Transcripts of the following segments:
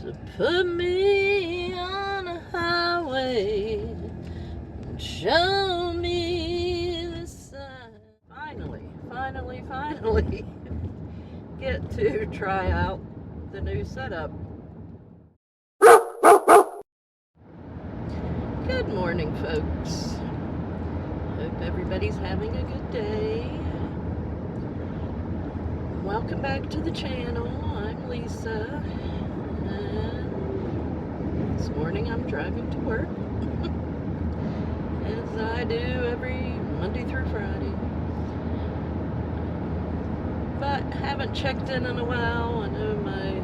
So put me on a highway and show me the sign. Finally get to try out the new setup. Good morning, folks. Hope everybody's having a good day. Welcome back to the channel. I'm Lisa, and this morning I'm driving to work as I do every Monday through Friday, but haven't checked in a while. I know my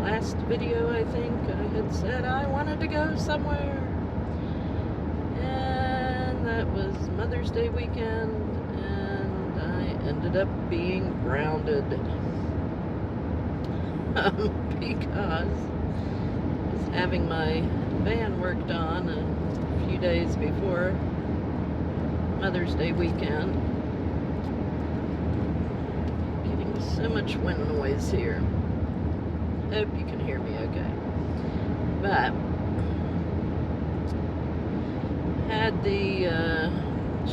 last video, I think I had said I wanted to go somewhere, and that was Mother's Day weekend, and I ended up being grounded because I was having my van worked on a few days before Mother's Day weekend. Getting so much wind noise here. Hope you can hear me okay. But had the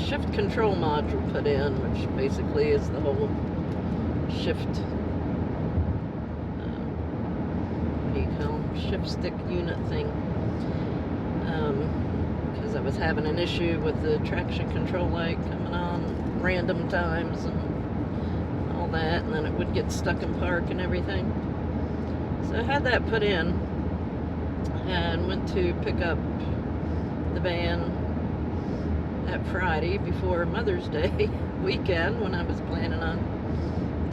shift control module put in, which basically is the whole shift shift stick unit thing, because I was having an issue with the traction control light coming on random times and all that, and then it would get stuck in park and everything. So I had that put in and went to pick up the van that Friday before Mother's Day weekend, when I was planning on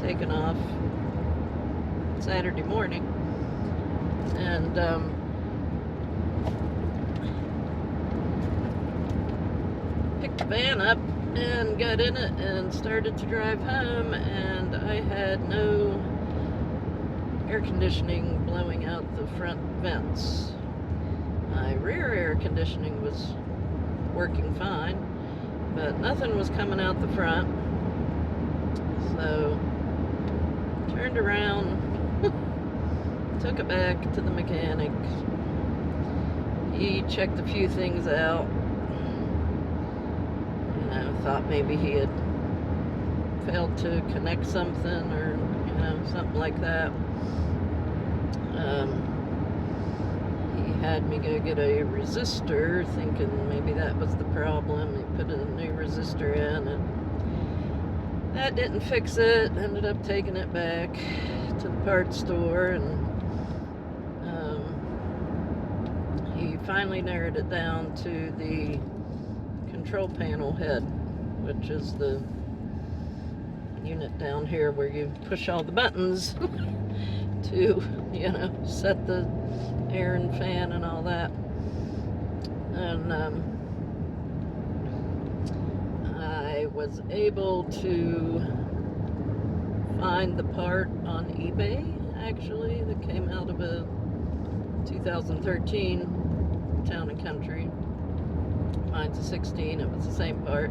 taking off Saturday morning. And picked the van up and got in it and started to drive home, and I had no air conditioning blowing out the front vents. My rear air conditioning was working fine, but nothing was coming out the front. So turned around, took it back to the mechanic. He checked a few things out. Thought maybe he had failed to connect something, or something like that. He had me go get a resistor, thinking maybe that was the problem. He put a new resistor in, and that didn't fix it. Ended up taking it back to the parts store, and he finally narrowed it down to the control panel head, which is the unit down here where you push all the buttons to, set the air and fan and all that. And I was able to find the part on eBay, actually, that came out of a 2013 Town and Country. Mine's a 16, it was the same part.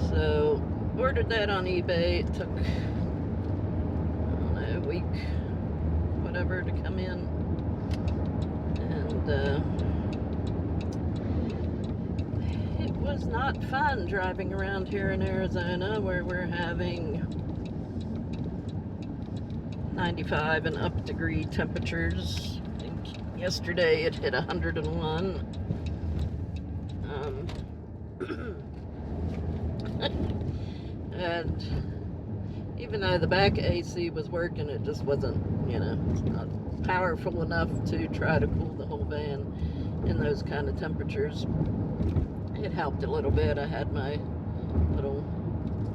So ordered that on eBay. It took, a week, whatever, to come in. And it was not fun driving around here in Arizona, where we're having 95 and up degree temperatures. I think yesterday it hit 101. And even though the back AC was working, it just wasn't, it's not powerful enough to try to cool the whole van in those kind of temperatures. It helped a little bit. I had my little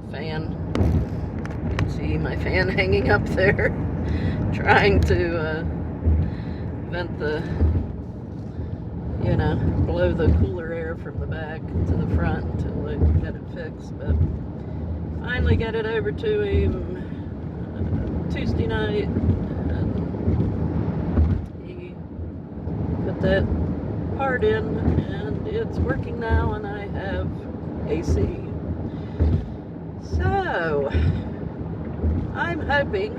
fan. You can see my fan hanging up there, trying to vent the, blow the cooler air from the back to the front until I get it fixed. But finally got it over to him Tuesday night, and he put that part in, and it's working now, and I have AC. So I'm hoping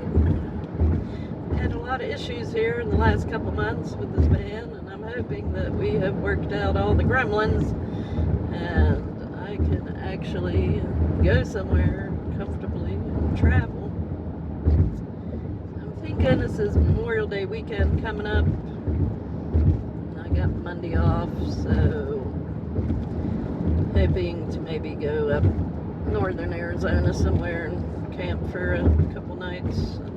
had a lot of issues here in the last couple months with this van, and I'm hoping that we have worked out all the gremlins and I can actually go somewhere comfortably and travel. I'm thinking this is Memorial Day weekend coming up. I got Monday off, so hoping to maybe go up northern Arizona somewhere and camp for a couple nights. And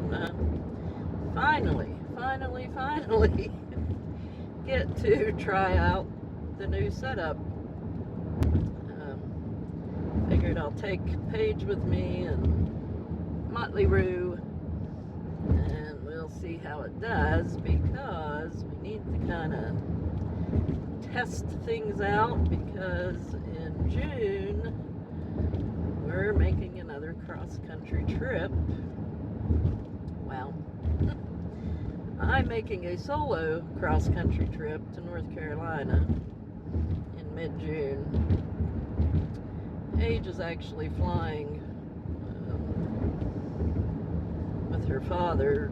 finally get to try out the new setup. Figured I'll take Paige with me and Motley Rue, and we'll see how it does, because we need to kind of test things out, because in June we're making another cross-country trip. Well, I'm making a solo cross-country trip to North Carolina in mid-June. Paige is actually flying with her father,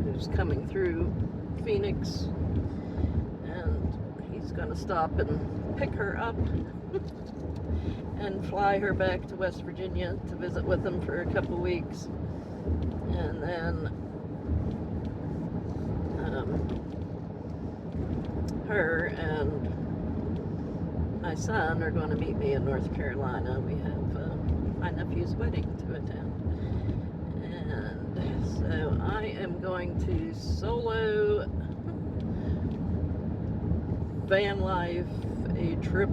who's coming through Phoenix, and he's going to stop and pick her up and fly her back to West Virginia to visit with him for a couple weeks. And then her and my son are going to meet me in North Carolina. We have my nephew's wedding to attend. And so I am going to solo van life a trip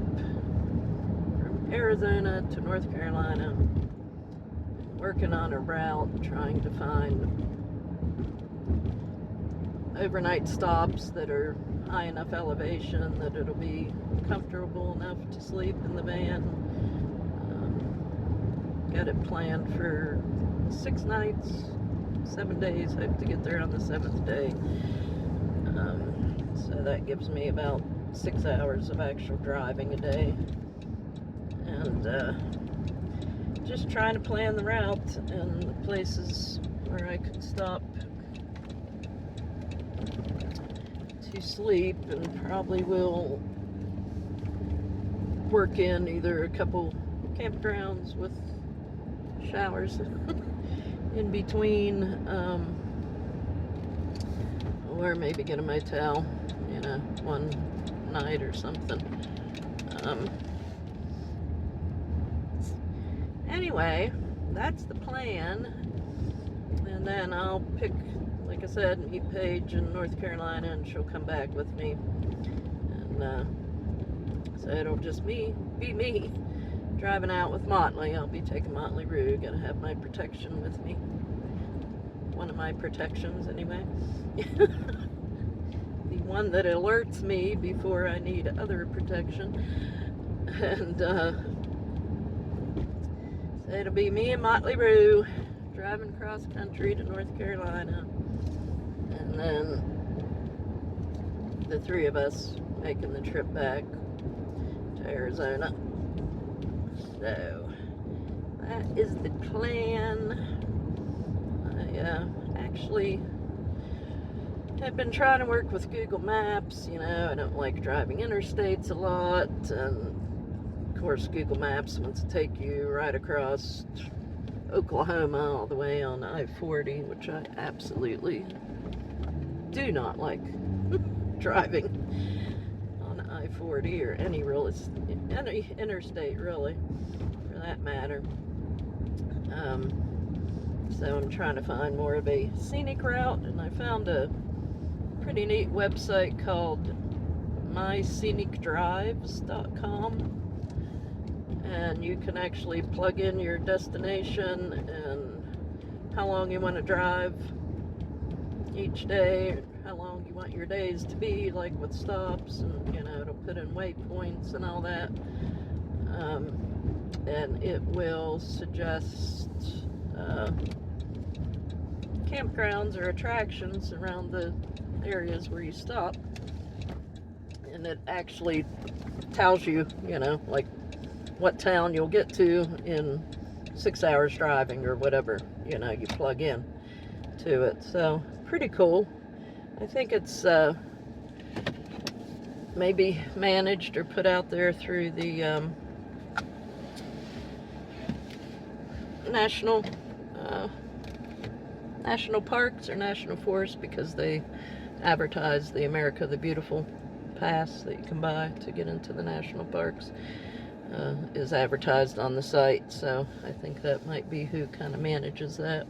from Arizona to North Carolina, working on a route, trying to find overnight stops that are high enough elevation that it'll be comfortable enough to sleep in the van. Got it planned for 6 nights, 7 days. Hope to get there on the 7th day. So that gives me about 6 hours of actual driving a day. And just trying to plan the route and the places where I could stop to sleep, and probably will work in either a couple campgrounds with showers in between, or maybe get a motel, you know, one night or something. Anyway, that's the plan. And then I'll pick, like I said, meet Paige in North Carolina, and she'll come back with me. And so it'll just be me driving out with Motley. I'll be taking Motley Rue. Gonna have my protection with me. One of my protections, anyway. The one that alerts me before I need other protection. And so it'll be me and Motley Rue driving cross country to North Carolina, and then the 3 of us making the trip back to Arizona. So that is the plan. I actually have been trying to work with Google Maps. You know, I don't like driving interstates a lot, and of course Google Maps wants to take you right across Oklahoma all the way on I-40, which I absolutely do not like driving on I-40 or any interstate, really, for that matter. So I'm trying to find more of a scenic route, and I found a pretty neat website called myscenicdrives.com. And you can actually plug in your destination and how long you want to drive each day, how long you want your days to be, like with stops, and you know, it'll put in waypoints and all that. And it will suggest campgrounds or attractions around the areas where you stop. And it actually tells you, you know, like what town you'll get to in 6 hours driving or whatever, you know, you plug in. to it. So pretty cool. I think it's maybe managed or put out there through the national parks or national forests, because they advertise the America the Beautiful pass that you can buy to get into the national parks. Is advertised on the site, so I think that might be who kind of manages that.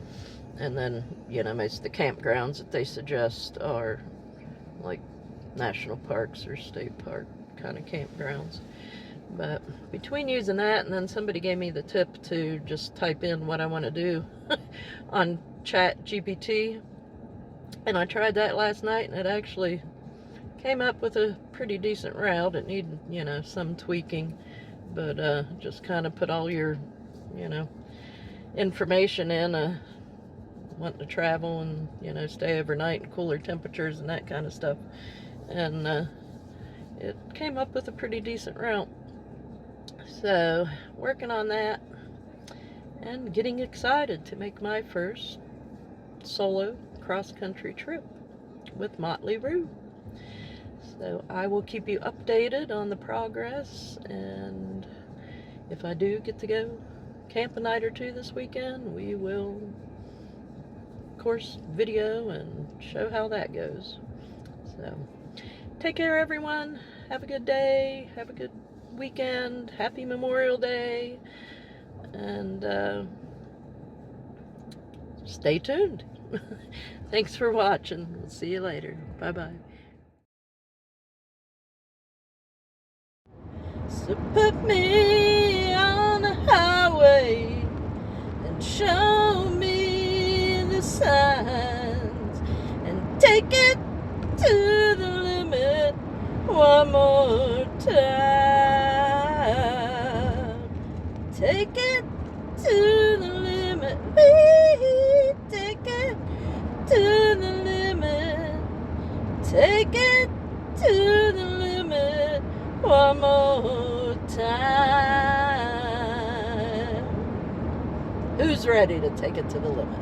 And then, you know, most of the campgrounds that they suggest are like national parks or state park kind of campgrounds. But between using that, and then somebody gave me the tip to just type in what I want to do on Chat GPT, and I tried that last night, and it actually came up with a pretty decent route. It needed, you know, some tweaking, but just kind of put all your, you know, information in, wanting to travel and, you know, stay overnight in cooler temperatures and that kind of stuff, and it came up with a pretty decent route. So working on that and getting excited to make my first solo cross-country trip with Motley Rue. So I will keep you updated on the progress, and if I do get to go camp a night or two this weekend, we will, of course, video and show how that goes. So take care, everyone. Have a good day. Have a good weekend. Happy Memorial Day. And stay tuned. Thanks for watching. We'll see you later. Bye-bye. So put me on the highway and show me the signs, and take it to the limit one more time. Take it to the limit. Take it to the limit. Take it to the limit one more time. Who's ready to take it to the limit?